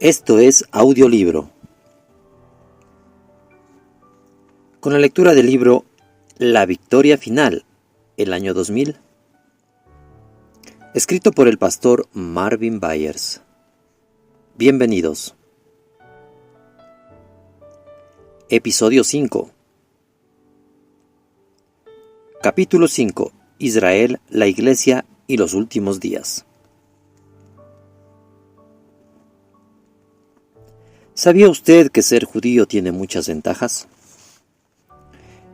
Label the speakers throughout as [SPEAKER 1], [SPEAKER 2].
[SPEAKER 1] Esto es audiolibro. Con la lectura del libro La Victoria Final, el año 2000, escrito por el pastor Marvin Byers. Bienvenidos. Episodio 5. Capítulo 5. Israel, la Iglesia y los últimos días. ¿Sabía usted que ser judío tiene muchas ventajas?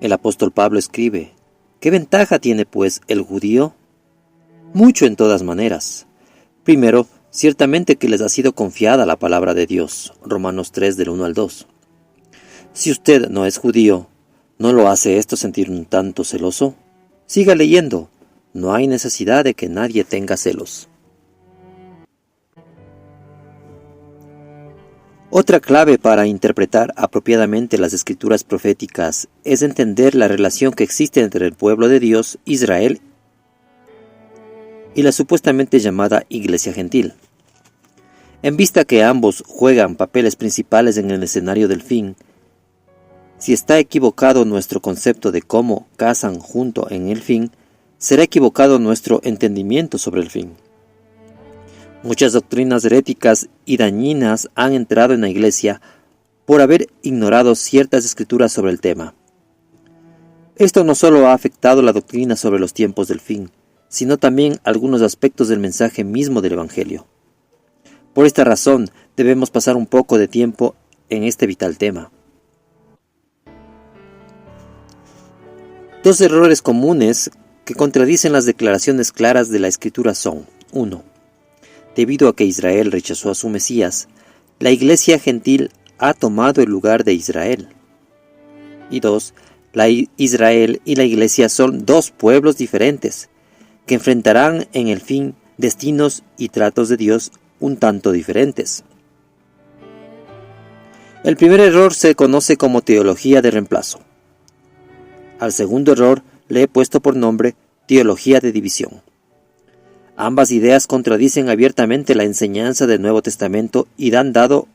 [SPEAKER 1] El apóstol Pablo escribe: ¿qué ventaja tiene pues el judío? Mucho en todas maneras. Primero, ciertamente que les ha sido confiada la palabra de Dios. Romanos 3 del 1 al 2. Si usted no es judío, ¿no lo hace esto sentir un tanto celoso? Siga leyendo. No hay necesidad de que nadie tenga celos. Otra clave para interpretar apropiadamente las escrituras proféticas es entender la relación que existe entre el pueblo de Dios, Israel, y la supuestamente llamada Iglesia Gentil. En vista que ambos juegan papeles principales en el escenario del fin, si está equivocado nuestro concepto de cómo casan junto en el fin, será equivocado nuestro entendimiento sobre el fin. Muchas doctrinas heréticas y dañinas han entrado en la Iglesia por haber ignorado ciertas escrituras sobre el tema. Esto no solo ha afectado la doctrina sobre los tiempos del fin, sino también algunos aspectos del mensaje mismo del Evangelio. Por esta razón, debemos pasar un poco de tiempo en este vital tema. Dos errores comunes que contradicen las declaraciones claras de la Escritura son: 1. Debido a que Israel rechazó a su Mesías, la Iglesia Gentil ha tomado el lugar de Israel. Y 2. Israel y la Iglesia son dos pueblos diferentes, que enfrentarán en el fin destinos y tratos de Dios un tanto diferentes. El primer error se conoce como teología de reemplazo. Al segundo error le he puesto por nombre teología de división. Ambas ideas contradicen abiertamente la enseñanza del Nuevo Testamento y han dado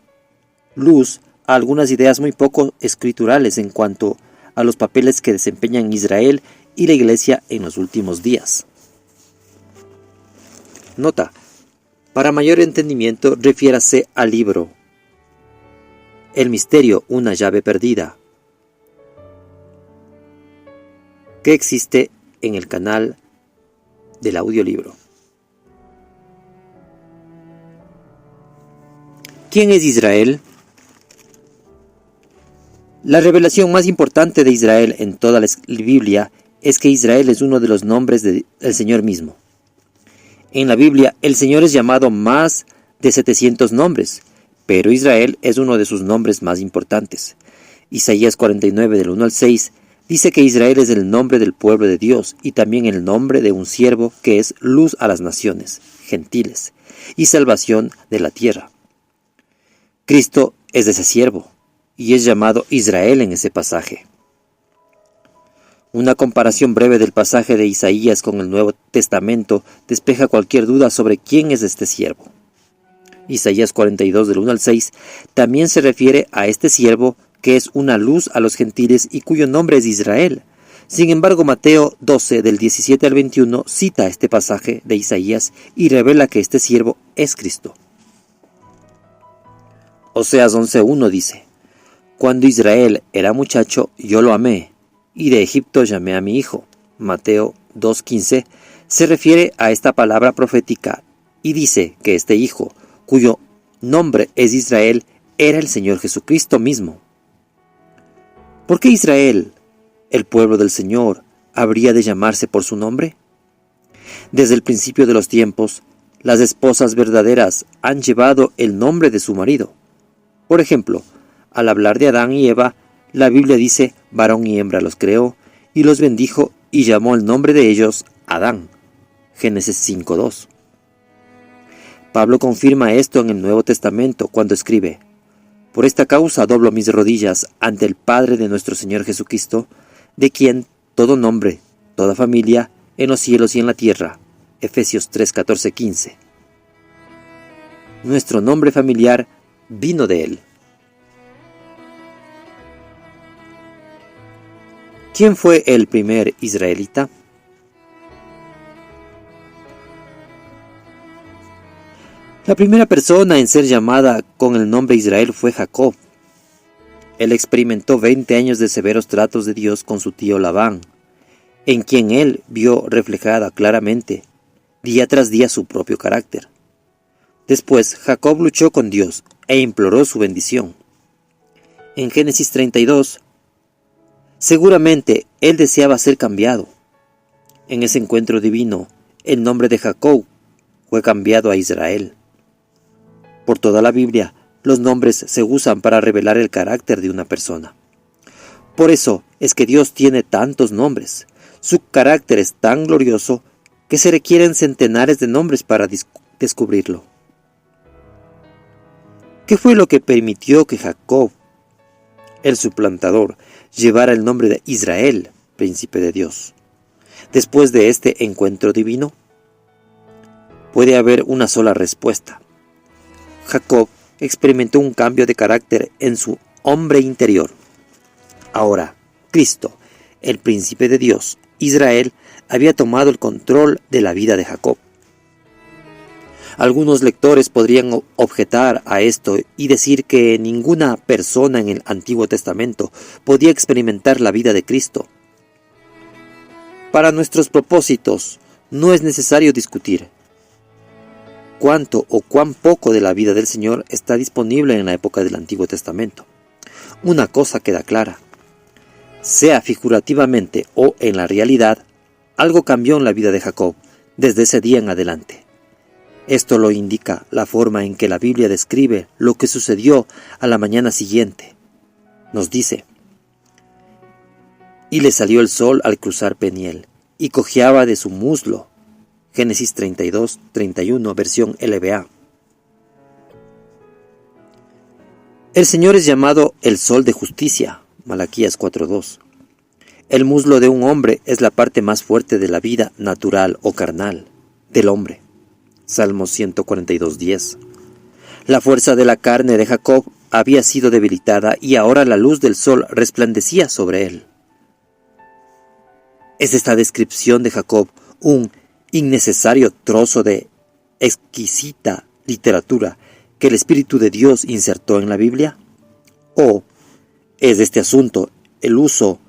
[SPEAKER 1] luz a algunas ideas muy poco escriturales en cuanto a los papeles que desempeñan Israel y la Iglesia en los últimos días. Nota: para mayor entendimiento, refiérase al libro El misterio, una llave perdida, que existe en el canal del audiolibro. ¿Quién es Israel? La revelación más importante de Israel en toda la Biblia es que Israel es uno de los nombres del Señor mismo. En la Biblia, el Señor es llamado más de 700 nombres, pero Israel es uno de sus nombres más importantes. Isaías 49 del 1 al 6 dice que Israel es el nombre del pueblo de Dios y también el nombre de un siervo que es luz a las naciones, gentiles, y salvación de la tierra. Cristo es ese siervo, y es llamado Israel en ese pasaje. Una comparación breve del pasaje de Isaías con el Nuevo Testamento despeja cualquier duda sobre quién es este siervo. Isaías 42 del 1 al 6 también se refiere a este siervo que es una luz a los gentiles y cuyo nombre es Israel. Sin embargo, Mateo 12 del 17 al 21 cita este pasaje de Isaías y revela que este siervo es Cristo. Oseas 11:1 dice: cuando Israel era muchacho, yo lo amé, y de Egipto llamé a mi hijo. Mateo 2:15 se refiere a esta palabra profética y dice que este hijo, cuyo nombre es Israel, era el Señor Jesucristo mismo. ¿Por qué Israel, el pueblo del Señor, habría de llamarse por su nombre? Desde el principio de los tiempos, las esposas verdaderas han llevado el nombre de su marido. Por ejemplo, al hablar de Adán y Eva, la Biblia dice: varón y hembra los creó, y los bendijo, y llamó el nombre de ellos Adán. Génesis 5:2. Pablo confirma esto en el Nuevo Testamento cuando escribe: por esta causa doblo mis rodillas ante el Padre de nuestro Señor Jesucristo, de quien todo nombre, toda familia, en los cielos y en la tierra. Efesios 3:14-15. Nuestro nombre familiar vino de él. ¿Quién fue el primer israelita? La primera persona en ser llamada con el nombre Israel fue Jacob. Él experimentó 20 años de severos tratos de Dios con su tío Labán, en quien él vio reflejada claramente, día tras día, su propio carácter. Después, Jacob luchó con Dios e imploró su bendición. En Génesis 32, seguramente él deseaba ser cambiado. En ese encuentro divino, el nombre de Jacob fue cambiado a Israel. Por toda la Biblia, los nombres se usan para revelar el carácter de una persona. Por eso es que Dios tiene tantos nombres. Su carácter es tan glorioso que se requieren centenares de nombres para descubrirlo. ¿Qué fue lo que permitió que Jacob, el suplantador, llevara el nombre de Israel, príncipe de Dios? Después de este encuentro divino, puede haber una sola respuesta. Jacob experimentó un cambio de carácter en su hombre interior. Ahora, Cristo, el príncipe de Dios, Israel, había tomado el control de la vida de Jacob. Algunos lectores podrían objetar a esto y decir que ninguna persona en el Antiguo Testamento podía experimentar la vida de Cristo. Para nuestros propósitos, no es necesario discutir cuánto o cuán poco de la vida del Señor está disponible en la época del Antiguo Testamento. Una cosa queda clara: sea figurativamente o en la realidad, algo cambió en la vida de Jacob desde ese día en adelante. Esto lo indica la forma en que la Biblia describe lo que sucedió a la mañana siguiente. Nos dice: y le salió el sol al cruzar Peniel, y cojeaba de su muslo. Génesis 32, 31, versión LBA. El Señor es llamado el sol de justicia. Malaquías 4:2. El muslo de un hombre es la parte más fuerte de la vida natural o carnal del hombre. Salmos 142:10. La fuerza de la carne de Jacob había sido debilitada y ahora la luz del sol resplandecía sobre él. ¿Es esta descripción de Jacob un innecesario trozo de exquisita literatura que el Espíritu de Dios insertó en la Biblia? ¿O es este asunto el uso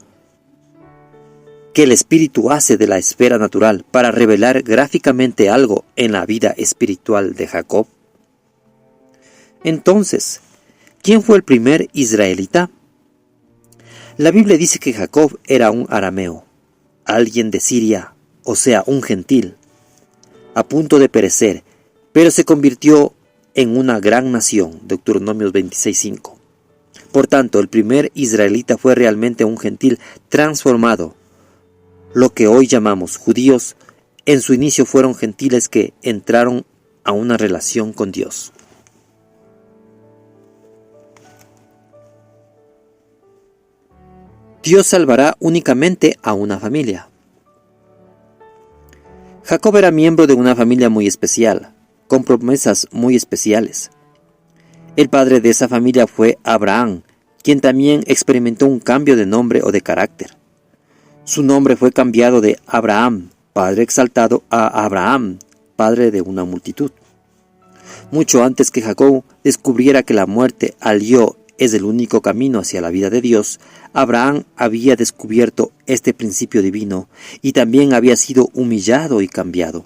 [SPEAKER 1] que el Espíritu hace de la esfera natural para revelar gráficamente algo en la vida espiritual de Jacob? Entonces, ¿quién fue el primer israelita? La Biblia dice que Jacob era un arameo, alguien de Siria, o sea, un gentil, a punto de perecer, pero se convirtió en una gran nación. Deuteronomios 26:5. Por tanto, el primer israelita fue realmente un gentil transformado. Lo que hoy llamamos judíos, en su inicio fueron gentiles que entraron a una relación con Dios. Dios salvará únicamente a una familia. Jacob era miembro de una familia muy especial, con promesas muy especiales. El padre de esa familia fue Abraham, quien también experimentó un cambio de nombre o de carácter. Su nombre fue cambiado de Abraham, padre exaltado, a Abraham, padre de una multitud. Mucho antes que Jacob descubriera que la muerte al yo es el único camino hacia la vida de Dios, Abraham había descubierto este principio divino y también había sido humillado y cambiado.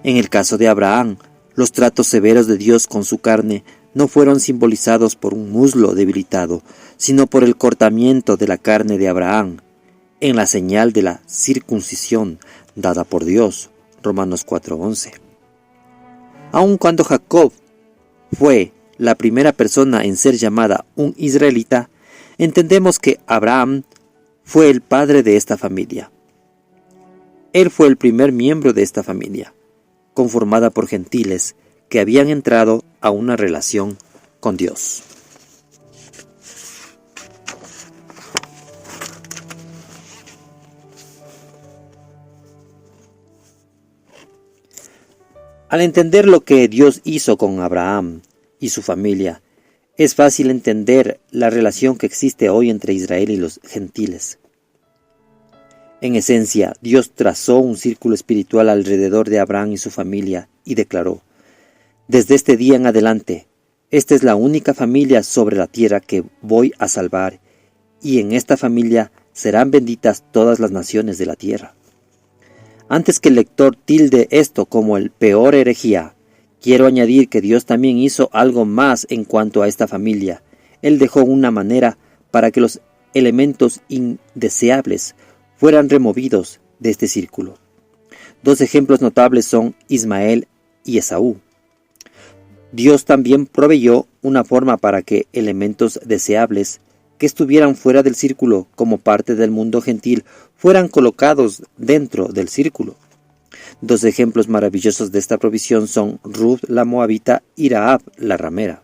[SPEAKER 1] En el caso de Abraham, los tratos severos de Dios con su carne no fueron simbolizados por un muslo debilitado, sino por el cortamiento de la carne de Abraham, en la señal de la circuncisión dada por Dios. Romanos 4:11. Aun cuando Jacob fue la primera persona en ser llamada un israelita, entendemos que Abraham fue el padre de esta familia. Él fue el primer miembro de esta familia, conformada por gentiles que habían entrado a una relación con Dios. Al entender lo que Dios hizo con Abraham, y su familia, es fácil entender la relación que existe hoy entre Israel y los gentiles. En esencia, Dios trazó un círculo espiritual alrededor de Abraham y su familia y declaró: desde este día en adelante, esta es la única familia sobre la tierra que voy a salvar, y en esta familia serán benditas todas las naciones de la tierra. Antes que el lector tilde esto como el peor herejía, quiero añadir que Dios también hizo algo más en cuanto a esta familia. Él dejó una manera para que los elementos indeseables fueran removidos de este círculo. Dos ejemplos notables son Ismael y Esaú. Dios también proveyó una forma para que elementos deseables que estuvieran fuera del círculo como parte del mundo gentil fueran colocados dentro del círculo. Dos ejemplos maravillosos de esta provisión son Ruth la moabita y Rahab la ramera.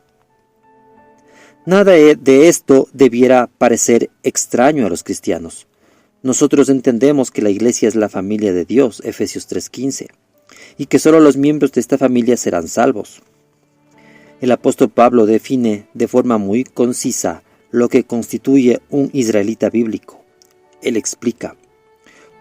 [SPEAKER 1] Nada de esto debiera parecer extraño a los cristianos. Nosotros entendemos que la iglesia es la familia de Dios, Efesios 3:15, y que solo los miembros de esta familia serán salvos. El apóstol Pablo define de forma muy concisa lo que constituye un israelita bíblico. Él explica: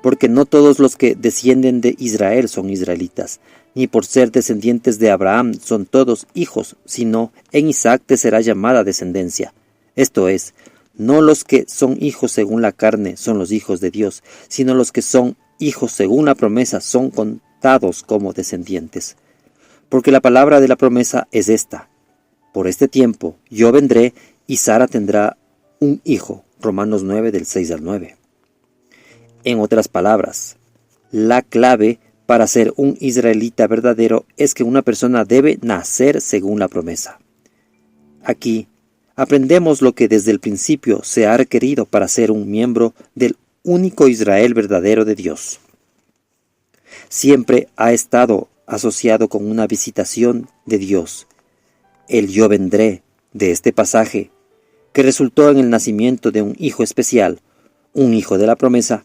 [SPEAKER 1] porque no todos los que descienden de Israel son israelitas, ni por ser descendientes de Abraham son todos hijos, sino en Isaac te será llamada descendencia. Esto es, no los que son hijos según la carne son los hijos de Dios, sino los que son hijos según la promesa son contados como descendientes. Porque la palabra de la promesa es esta: por este tiempo yo vendré y Sara tendrá un hijo. Romanos 9 del 6 al 9. En otras palabras, la clave para ser un israelita verdadero es que una persona debe nacer según la promesa. Aquí aprendemos lo que desde el principio se ha requerido para ser un miembro del único Israel verdadero de Dios. Siempre ha estado asociado con una visitación de Dios, el yo vendré de este pasaje, que resultó en el nacimiento de un hijo especial, un hijo de la promesa.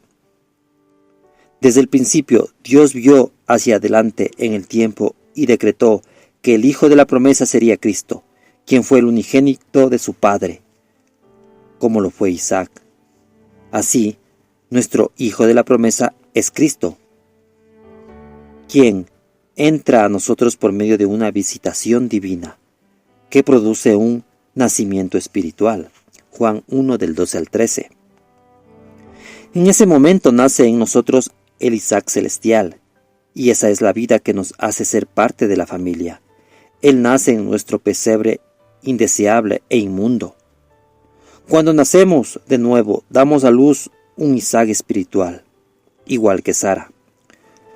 [SPEAKER 1] Desde el principio, Dios vio hacia adelante en el tiempo y decretó que el hijo de la promesa sería Cristo, quien fue el unigénito de su padre, como lo fue Isaac. Así, nuestro hijo de la promesa es Cristo, quien entra a nosotros por medio de una visitación divina, que produce un nacimiento espiritual. Juan 1 del 12 al 13. En ese momento nace en nosotros el Isaac celestial, y esa es la vida que nos hace ser parte de la familia. Él nace en nuestro pesebre indeseable e inmundo. Cuando nacemos de nuevo, damos a luz un Isaac espiritual, igual que Sara.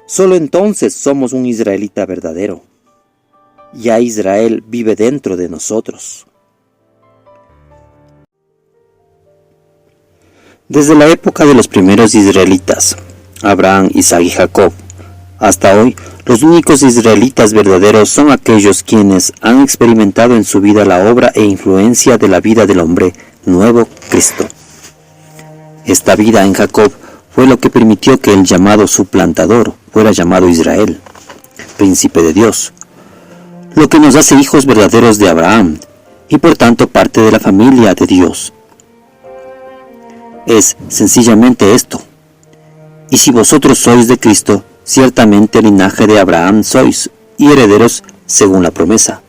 [SPEAKER 1] Solo entonces somos un israelita verdadero. Ya Israel vive dentro de nosotros. Desde la época de los primeros israelitas, Abraham, Isaac y Jacob, hasta hoy, los únicos israelitas verdaderos son aquellos quienes han experimentado en su vida la obra e influencia de la vida del hombre nuevo, Cristo. Esta vida en Jacob fue lo que permitió que el llamado suplantador fuera llamado Israel, príncipe de Dios, lo que nos hace hijos verdaderos de Abraham y por tanto parte de la familia de Dios. Es sencillamente esto: y si vosotros sois de Cristo, ciertamente linaje de Abraham sois, y herederos según la promesa.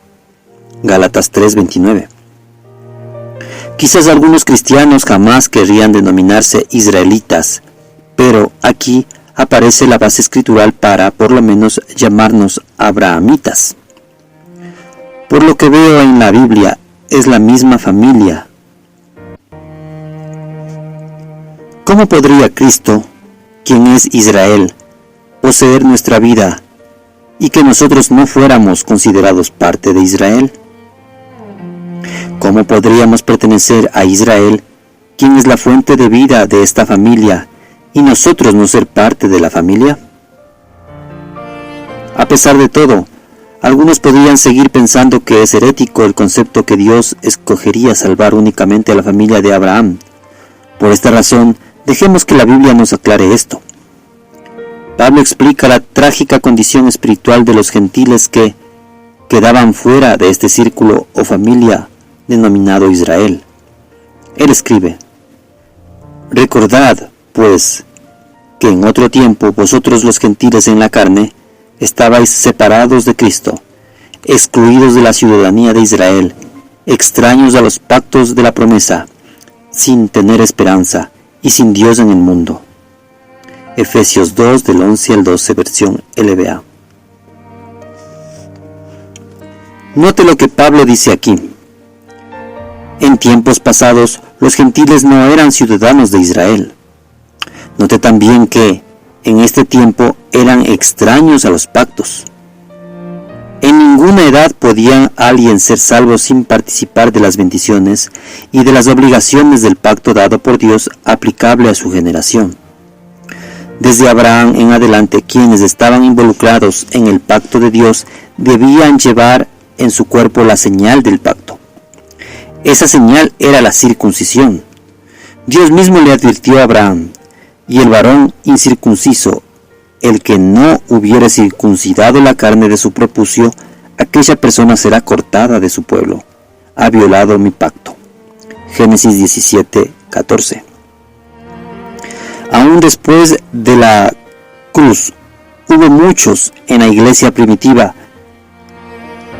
[SPEAKER 1] Gálatas 3:29. Quizás algunos cristianos jamás querrían denominarse israelitas, pero aquí aparece la base escritural para, por lo menos, llamarnos abrahamitas. Por lo que veo en la Biblia, es la misma familia. ¿Cómo podría Cristo, quien es Israel, poseer nuestra vida y que nosotros no fuéramos considerados parte de Israel? ¿Cómo podríamos pertenecer a Israel, quien es la fuente de vida de esta familia, y nosotros no ser parte de la familia? A pesar de todo, algunos podrían seguir pensando que es herético el concepto que Dios escogería salvar únicamente a la familia de Abraham. Por esta razón, dejemos que la Biblia nos aclare esto. Pablo explica la trágica condición espiritual de los gentiles que quedaban fuera de este círculo o familia denominado Israel. Él escribe: recordad, pues, que en otro tiempo vosotros los gentiles en la carne estabais separados de Cristo, excluidos de la ciudadanía de Israel, extraños a los pactos de la promesa, sin tener esperanza y sin Dios en el mundo. Efesios 2, del 11 al 12, versión LBA. Note lo que Pablo dice aquí. En tiempos pasados, los gentiles no eran ciudadanos de Israel. Note también que, en este tiempo, eran extraños a los pactos. En ninguna edad podía alguien ser salvo sin participar de las bendiciones y de las obligaciones del pacto dado por Dios aplicable a su generación. Desde Abraham en adelante, quienes estaban involucrados en el pacto de Dios debían llevar en su cuerpo la señal del pacto. Esa señal era la circuncisión. Dios mismo le advirtió a Abraham: y el varón incircunciso, el que no hubiere circuncidado la carne de su prepucio, aquella persona será cortada de su pueblo. Ha violado mi pacto. Génesis 17, 14. Aún después de la cruz, hubo muchos en la iglesia primitiva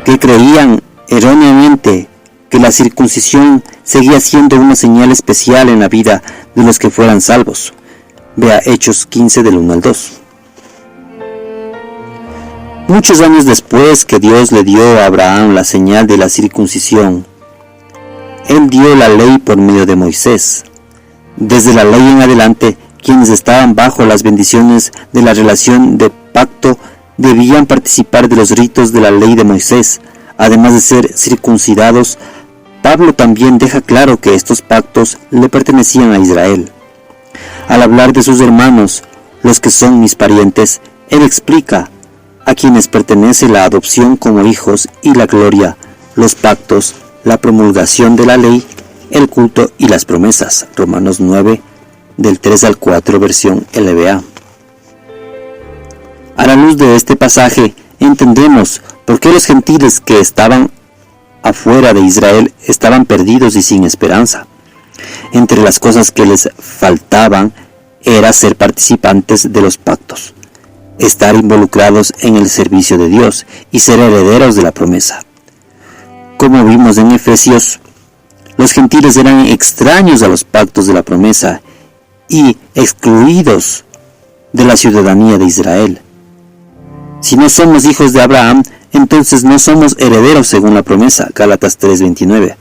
[SPEAKER 1] que creían erróneamente que la circuncisión seguía siendo una señal especial en la vida de los que fueran salvos. Vea Hechos 15, del 1 al 2. Muchos años después que Dios le dio a Abraham la señal de la circuncisión, Él dio la ley por medio de Moisés. Desde la ley en adelante, quienes estaban bajo las bendiciones de la relación de pacto debían participar de los ritos de la ley de Moisés. Además de ser circuncidados, Pablo también deja claro que estos pactos le pertenecían a Israel. Al hablar de sus hermanos, los que son mis parientes, él explica a quienes pertenece la adopción como hijos y la gloria, los pactos, la promulgación de la ley, el culto y las promesas. Romanos 9, del 3 al 4, versión LBA. A la luz de este pasaje, entendemos por qué los gentiles que estaban afuera de Israel estaban perdidos y sin esperanza. Entre las cosas que les faltaban era ser participantes de los pactos, estar involucrados en el servicio de Dios y ser herederos de la promesa. Como vimos en Efesios, los gentiles eran extraños a los pactos de la promesa y excluidos de la ciudadanía de Israel. Si no somos hijos de Abraham, entonces no somos herederos según la promesa. Gálatas 3:29.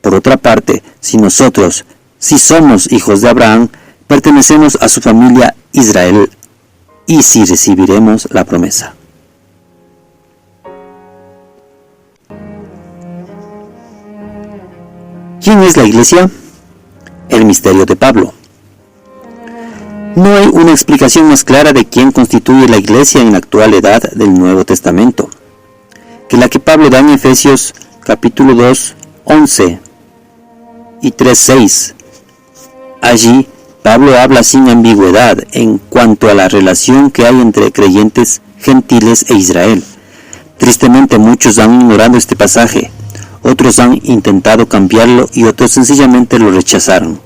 [SPEAKER 1] Por otra parte, si nosotros sí somos hijos de Abraham, pertenecemos a su familia Israel y sí recibiremos la promesa. ¿Quién es la iglesia? El misterio de Pablo. No hay una explicación más clara de quién constituye la iglesia en la actual edad del Nuevo Testamento que la que Pablo da en Efesios capítulo 2, 11 y 3:6. Allí, Pablo habla sin ambigüedad en cuanto a la relación que hay entre creyentes gentiles e Israel. Tristemente, muchos han ignorado este pasaje, otros han intentado cambiarlo y otros sencillamente lo rechazaron.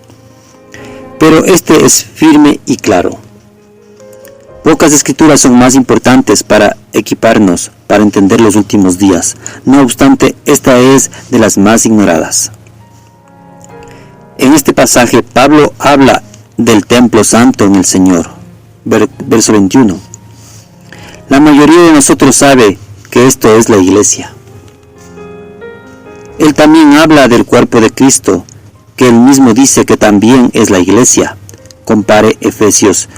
[SPEAKER 1] Pero este es firme y claro. Pocas escrituras son más importantes para equiparnos para entender los últimos días. No obstante, esta es de las más ignoradas. En este pasaje, Pablo habla del templo santo en el Señor. Verso 21. La mayoría de nosotros sabe que esto es la iglesia. Él también habla del cuerpo de Cristo, que él mismo dice que también es la iglesia. Compare Efesios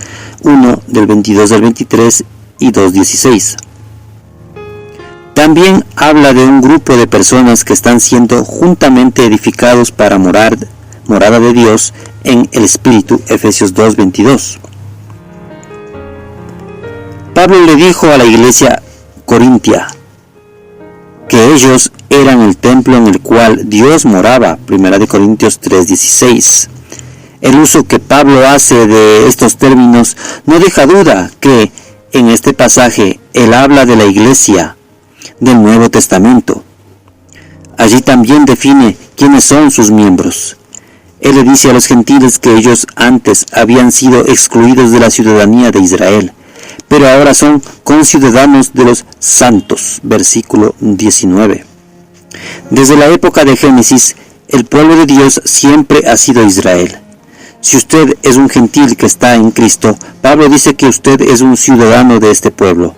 [SPEAKER 1] 1, del 22 al 23 y 2:16. También habla de un grupo de personas que están siendo juntamente edificados para morada de Dios en el Espíritu. Efesios 2:22. Pablo le dijo a la iglesia corintia que ellos eran el templo en el cual Dios moraba. 1 Corintios 3:16. El uso que Pablo hace de estos términos no deja duda que en este pasaje él habla de la iglesia, del Nuevo Testamento. Allí también define quiénes son sus miembros. Él le dice a los gentiles que ellos antes habían sido excluidos de la ciudadanía de Israel, pero ahora son conciudadanos de los santos. Versículo 19. Desde la época de Génesis, el pueblo de Dios siempre ha sido Israel. Si usted es un gentil que está en Cristo, Pablo dice que usted es un ciudadano de este pueblo.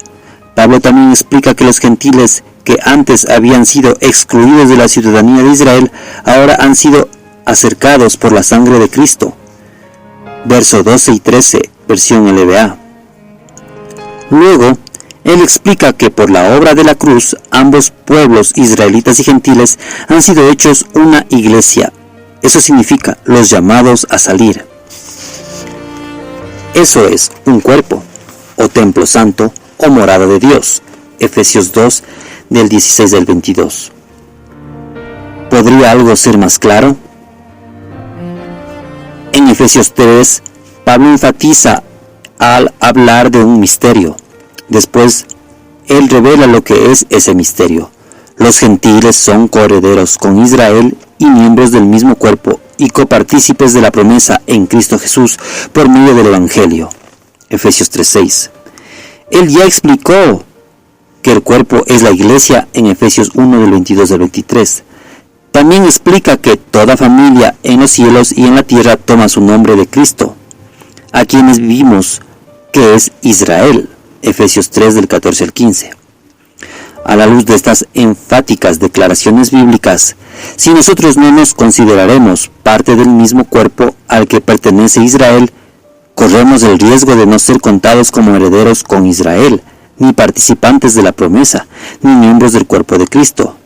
[SPEAKER 1] Pablo también explica que los gentiles que antes habían sido excluidos de la ciudadanía de Israel, ahora han sido acercados por la sangre de Cristo. Verso 12 y 13, versión LBA. Luego, él explica que por la obra de la cruz, ambos pueblos, israelitas y gentiles, han sido hechos una iglesia. Eso significa los llamados a salir. Eso es un cuerpo, o templo santo, o morada de Dios. Efesios 2, del 16 al 22. ¿Podría algo ser más claro? En Efesios 3, Pablo enfatiza al hablar de un misterio. Después, él revela lo que es ese misterio. Los gentiles son coherederos con Israel y miembros del mismo cuerpo y copartícipes de la promesa en Cristo Jesús por medio del Evangelio. Efesios 3:6. Él ya explicó que el cuerpo es la iglesia en Efesios 1 del 22 al 23. También explica que toda familia en los cielos y en la tierra toma su nombre de Cristo, a quienes vivimos, que es Israel. Efesios 3 del 14 al 15. A la luz de estas enfáticas declaraciones bíblicas, si nosotros no nos consideraremos parte del mismo cuerpo al que pertenece Israel, corremos el riesgo de no ser contados como herederos con Israel, ni participantes de la promesa, ni miembros del cuerpo de Cristo,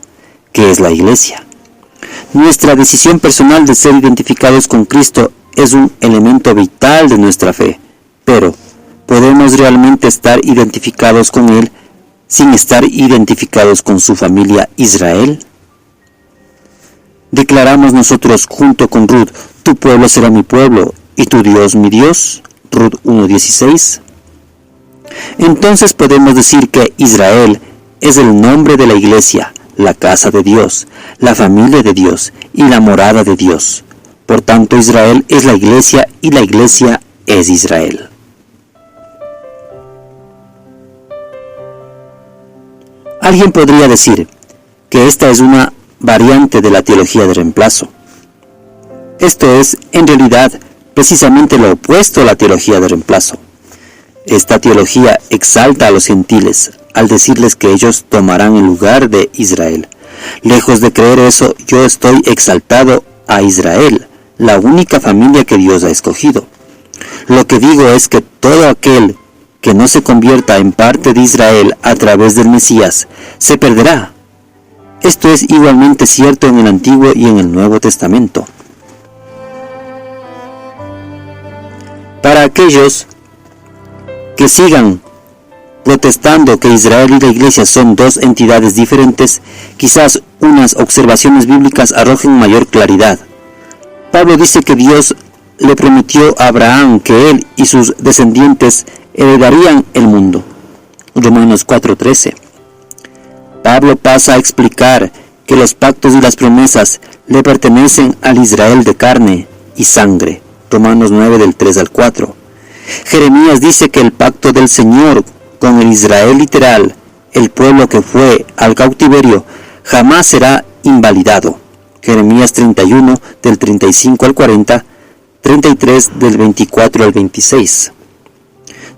[SPEAKER 1] que es la iglesia. Nuestra decisión personal de ser identificados con Cristo es un elemento vital de nuestra fe, pero ¿podemos realmente estar identificados con Él sin estar identificados con su familia Israel? ¿Declaramos nosotros junto con Ruth, tu pueblo será mi pueblo y tu Dios mi Dios? Ruth 1:16. Entonces podemos decir que Israel es el nombre de la iglesia, la casa de Dios, la familia de Dios y la morada de Dios. Por tanto, Israel es la iglesia y la iglesia es Israel. Alguien podría decir que esta es una variante de la teología de reemplazo. Esto es, en realidad, precisamente lo opuesto a la teología de reemplazo. Esta teología exalta a los gentiles al decirles que ellos tomarán el lugar de Israel. Lejos de creer eso, yo estoy exaltado a Israel, la única familia que Dios ha escogido. Lo que digo es que todo aquel que no se convierta en parte de Israel a través del Mesías, se perderá. Esto es igualmente cierto en el Antiguo y en el Nuevo Testamento. Para aquellos que sigan protestando que Israel y la Iglesia son dos entidades diferentes, quizás unas observaciones bíblicas arrojen mayor claridad. Pablo dice que Dios le prometió a Abraham que él y sus descendientes heredarían el mundo. Romanos 4:13. Pablo pasa a explicar que los pactos y las promesas le pertenecen al Israel de carne y sangre. Romanos 9 del 3 al 4. Jeremías dice que el pacto del Señor con el Israel literal, el pueblo que fue al cautiverio, jamás será invalidado. Jeremías 31 del 35 al 40, 33 del 24 al 26.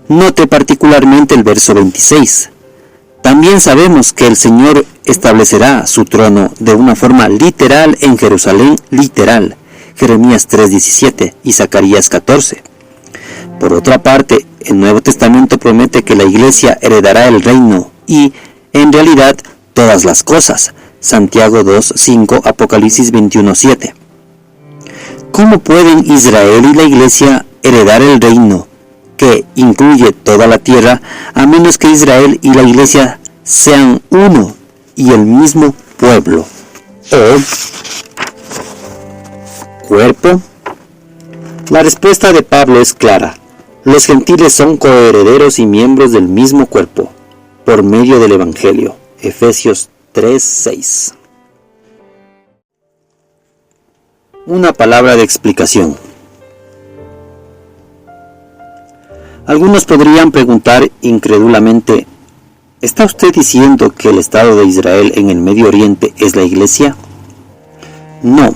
[SPEAKER 1] Note particularmente el verso 26. También sabemos que el Señor establecerá su trono de una forma literal en Jerusalén literal. Jeremías 3:17 y Zacarías 14. Por otra parte, el Nuevo Testamento promete que la Iglesia heredará el reino y, en realidad, todas las cosas. Santiago 2:5, Apocalipsis 21:7. ¿Cómo pueden Israel y la Iglesia heredar el reino que incluye toda la tierra, a menos que Israel y la Iglesia sean uno y el mismo pueblo o cuerpo? La respuesta de Pablo es clara. Los gentiles son coherederos y miembros del mismo cuerpo, por medio del Evangelio. Efesios 3:6. Una palabra de explicación. Algunos podrían preguntar incrédulamente, ¿está usted diciendo que el Estado de Israel en el Medio Oriente es la Iglesia? No.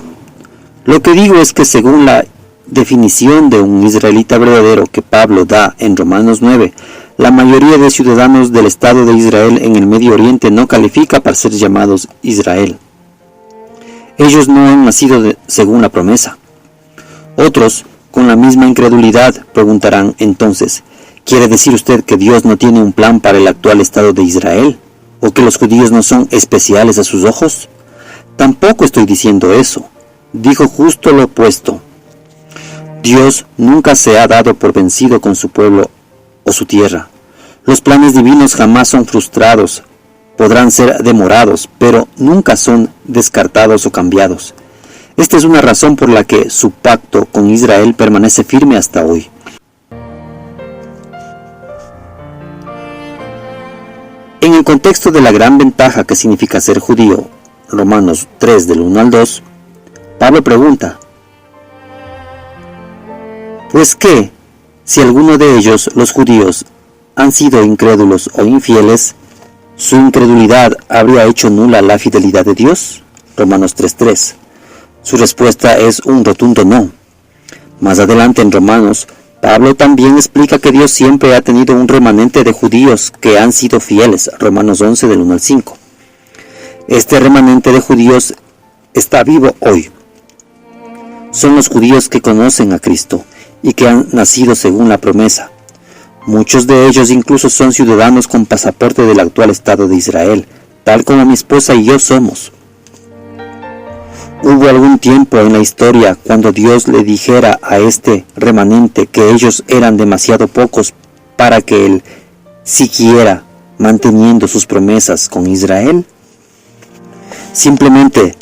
[SPEAKER 1] Lo que digo es que según la definición de un israelita verdadero que Pablo da en Romanos 9, la mayoría de ciudadanos del Estado de Israel en el Medio Oriente no califica para ser llamados Israel. Ellos no han nacido según la promesa. Otros, con la misma incredulidad, preguntarán entonces, ¿quiere decir usted que Dios no tiene un plan para el actual Estado de Israel? ¿O que los judíos no son especiales a sus ojos? Tampoco estoy diciendo eso. Dijo justo lo opuesto. Dios nunca se ha dado por vencido con su pueblo o su tierra. Los planes divinos jamás son frustrados. Podrán ser demorados, pero nunca son descartados o cambiados. Esta es una razón por la que su pacto con Israel permanece firme hasta hoy. En el contexto de la gran ventaja que significa ser judío, Romanos 3 del 1 al 2, Pablo pregunta, ¿pues qué, si alguno de ellos, los judíos, han sido incrédulos o infieles, su incredulidad habría hecho nula la fidelidad de Dios? Romanos 3:3. Su respuesta es un rotundo no. Más adelante en Romanos, Pablo también explica que Dios siempre ha tenido un remanente de judíos que han sido fieles. Romanos 11 del 1 al 5. Este remanente de judíos está vivo hoy. Son los judíos que conocen a Cristo y que han nacido según la promesa. Muchos de ellos incluso son ciudadanos con pasaporte del actual Estado de Israel, tal como mi esposa y yo somos. Hubo algún tiempo en la historia cuando Dios le dijera a este remanente que ellos eran demasiado pocos para que Él siguiera manteniendo sus promesas con Israel. Simplemente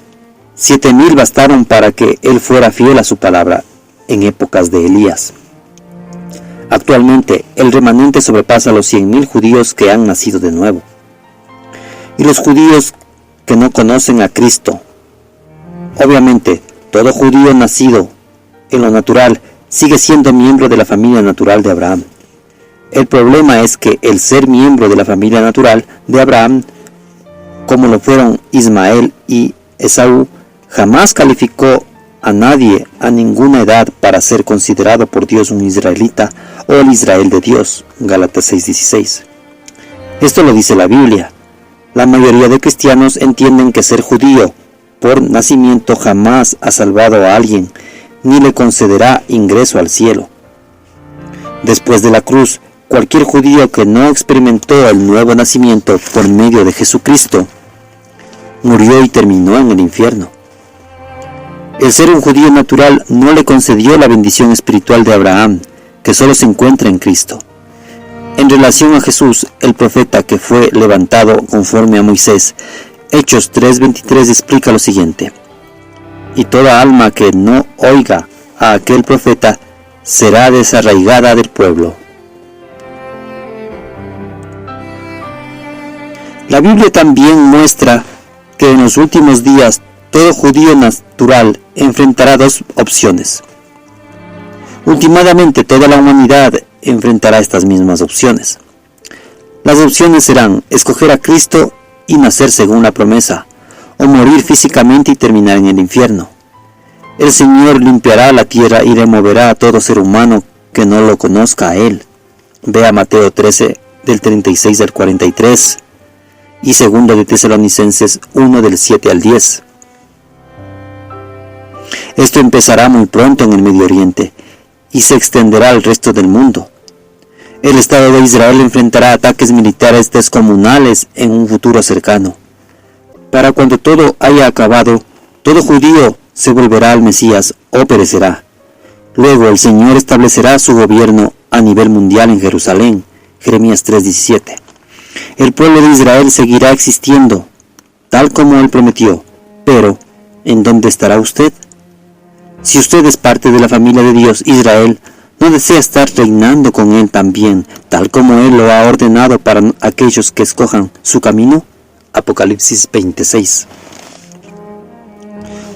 [SPEAKER 1] 7,000 bastaron para que Él fuera fiel a su palabra en épocas de Elías. Actualmente, el remanente sobrepasa los 100,000 judíos que han nacido de nuevo. Y los judíos que no conocen a Cristo. Obviamente, todo judío nacido en lo natural sigue siendo miembro de la familia natural de Abraham. El problema es que el ser miembro de la familia natural de Abraham, como lo fueron Ismael y Esaú, jamás calificó a nadie a ninguna edad para ser considerado por Dios un israelita o el Israel de Dios. Gálatas 6:16. Esto lo dice la Biblia. La mayoría de cristianos entienden que ser judío por nacimiento jamás ha salvado a alguien, ni le concederá ingreso al cielo. Después de la cruz, cualquier judío que no experimentó el nuevo nacimiento por medio de Jesucristo, murió y terminó en el infierno. El ser un judío natural no le concedió la bendición espiritual de Abraham, que solo se encuentra en Cristo. En relación a Jesús, el profeta que fue levantado conforme a Moisés, Hechos 3:23 explica lo siguiente: y toda alma que no oiga a aquel profeta será desarraigada del pueblo. La Biblia también muestra que en los últimos días todo judío natural enfrentará dos opciones. Últimamente toda la humanidad enfrentará estas mismas opciones. Las opciones serán escoger a Cristo y nacer según la promesa, o morir físicamente y terminar en el infierno. El Señor limpiará la tierra y removerá a todo ser humano que no lo conozca a Él. Vea Mateo 13 del 36 al 43 y 2 de Tesalonicenses 1 del 7 al 10. Esto empezará muy pronto en el Medio Oriente y se extenderá al resto del mundo. El Estado de Israel enfrentará ataques militares descomunales en un futuro cercano. Para cuando todo haya acabado, todo judío se volverá al Mesías o perecerá. Luego el Señor establecerá su gobierno a nivel mundial en Jerusalén. Jeremías 3:17. El pueblo de Israel seguirá existiendo, tal como Él prometió, pero ¿en dónde estará usted? Si usted es parte de la familia de Dios, Israel, ¿no desea estar reinando con Él también, tal como Él lo ha ordenado para aquellos que escojan su camino? Apocalipsis 26.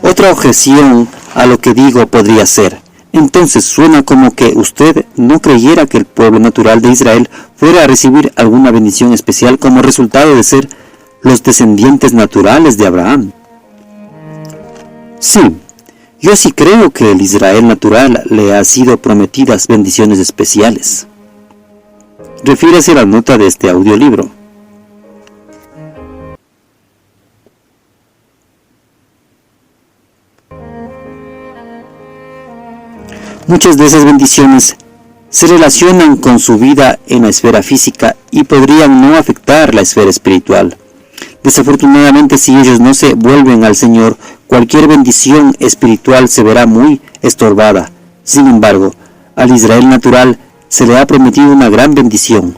[SPEAKER 1] Otra objeción a lo que digo podría ser: entonces suena como que usted no creyera que el pueblo natural de Israel fuera a recibir alguna bendición especial como resultado de ser los descendientes naturales de Abraham. Sí, yo sí creo que el Israel natural le ha sido prometidas bendiciones especiales. Refiérase a la nota de este audiolibro. Muchas de esas bendiciones se relacionan con su vida en la esfera física y podrían no afectar la esfera espiritual. Desafortunadamente, si ellos no se vuelven al Señor, cualquier bendición espiritual se verá muy estorbada. Sin embargo, al Israel natural se le ha prometido una gran bendición.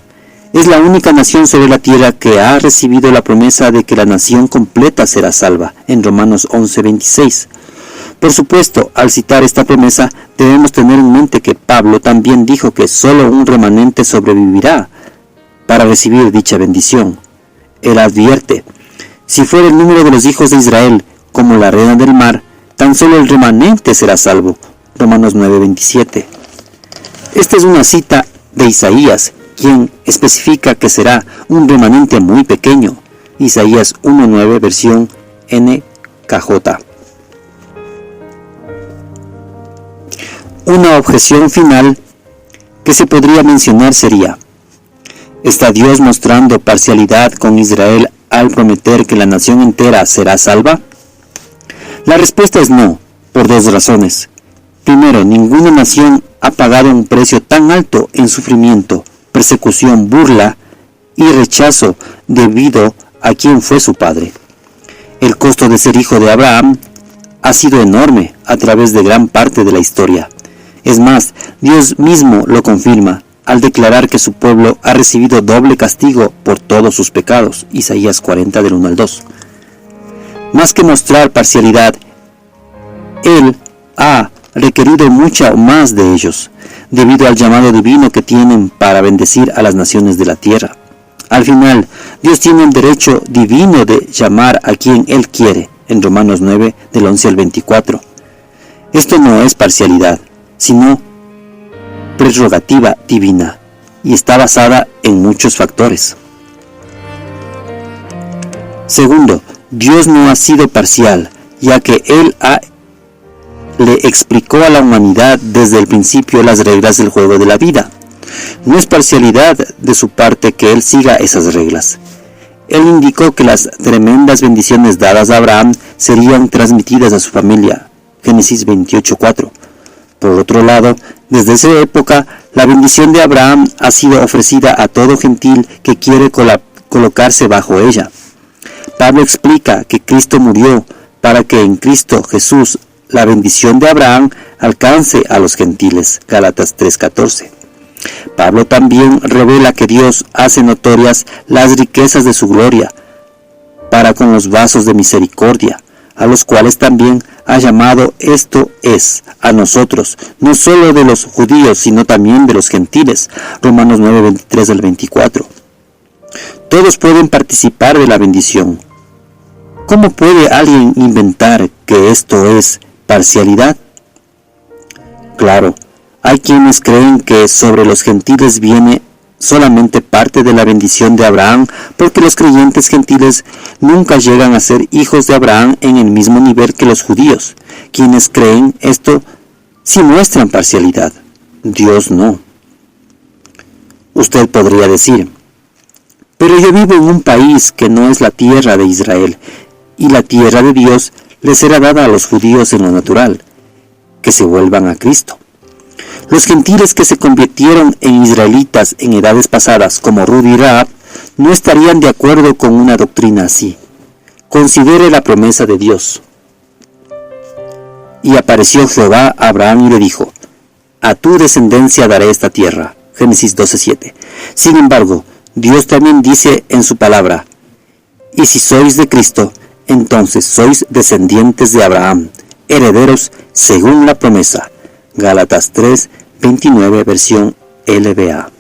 [SPEAKER 1] Es la única nación sobre la tierra que ha recibido la promesa de que la nación completa será salva, en Romanos 11:26. Por supuesto, al citar esta promesa, debemos tener en mente que Pablo también dijo que solo un remanente sobrevivirá para recibir dicha bendición. Él advierte: si fuera el número de los hijos de Israel como la arena del mar, tan solo el remanente será salvo. Romanos 9:27. Esta es una cita de Isaías, quien especifica que será un remanente muy pequeño. Isaías 1:9, versión NKJ. Una objeción final que se podría mencionar sería: ¿está Dios mostrando parcialidad con Israel al prometer que la nación entera será salva? La respuesta es no, por dos razones. Primero, ninguna nación ha pagado un precio tan alto en sufrimiento, persecución, burla y rechazo debido a quien fue su padre. El costo de ser hijo de Abraham ha sido enorme a través de gran parte de la historia. Es más, Dios mismo lo confirma al declarar que su pueblo ha recibido doble castigo por todos sus pecados. Isaías 40 del 1 al 2. Más que mostrar parcialidad, Él ha requerido mucho más de ellos, debido al llamado divino que tienen para bendecir a las naciones de la tierra. Al final, Dios tiene el derecho divino de llamar a quien Él quiere, en Romanos 9 del 11 al 24. Esto no es parcialidad, sino prerrogativa divina, y está basada en muchos factores. Segundo, Dios no ha sido parcial, ya que Él le explicó a la humanidad desde el principio las reglas del juego de la vida. No es parcialidad de su parte que Él siga esas reglas. Él indicó que las tremendas bendiciones dadas a Abraham serían transmitidas a su familia. Génesis 28:4. Por otro lado, desde esa época, la bendición de Abraham ha sido ofrecida a todo gentil que quiere colocarse bajo ella. Pablo explica que Cristo murió para que en Cristo Jesús la bendición de Abraham alcance a los gentiles. Gálatas 3:14. Pablo también revela que Dios hace notorias las riquezas de su gloria para con los vasos de misericordia, a los cuales también ha llamado, esto es, a nosotros, no solo de los judíos, sino también de los gentiles. Romanos 9:23 al 24. Todos pueden participar de la bendición. ¿Cómo puede alguien inventar que esto es parcialidad? Claro, hay quienes creen que sobre los gentiles viene solamente parte de la bendición de Abraham, porque los creyentes gentiles nunca llegan a ser hijos de Abraham en el mismo nivel que los judíos. Quienes creen esto sí muestran parcialidad. Dios no. Usted podría decir: pero yo vivo en un país que no es la tierra de Israel, y la tierra de Dios les será dada a los judíos en lo natural, que se vuelvan a Cristo. Los gentiles que se convirtieron en israelitas en edades pasadas, como Ruth y Rahab, no estarían de acuerdo con una doctrina así. Considere la promesa de Dios. Y apareció Jehová a Abraham y le dijo: a tu descendencia daré esta tierra. Génesis 12:7. Sin embargo, Dios también dice en su palabra: y si sois de Cristo, entonces sois descendientes de Abraham, herederos según la promesa. Gálatas 3:29, versión LBA.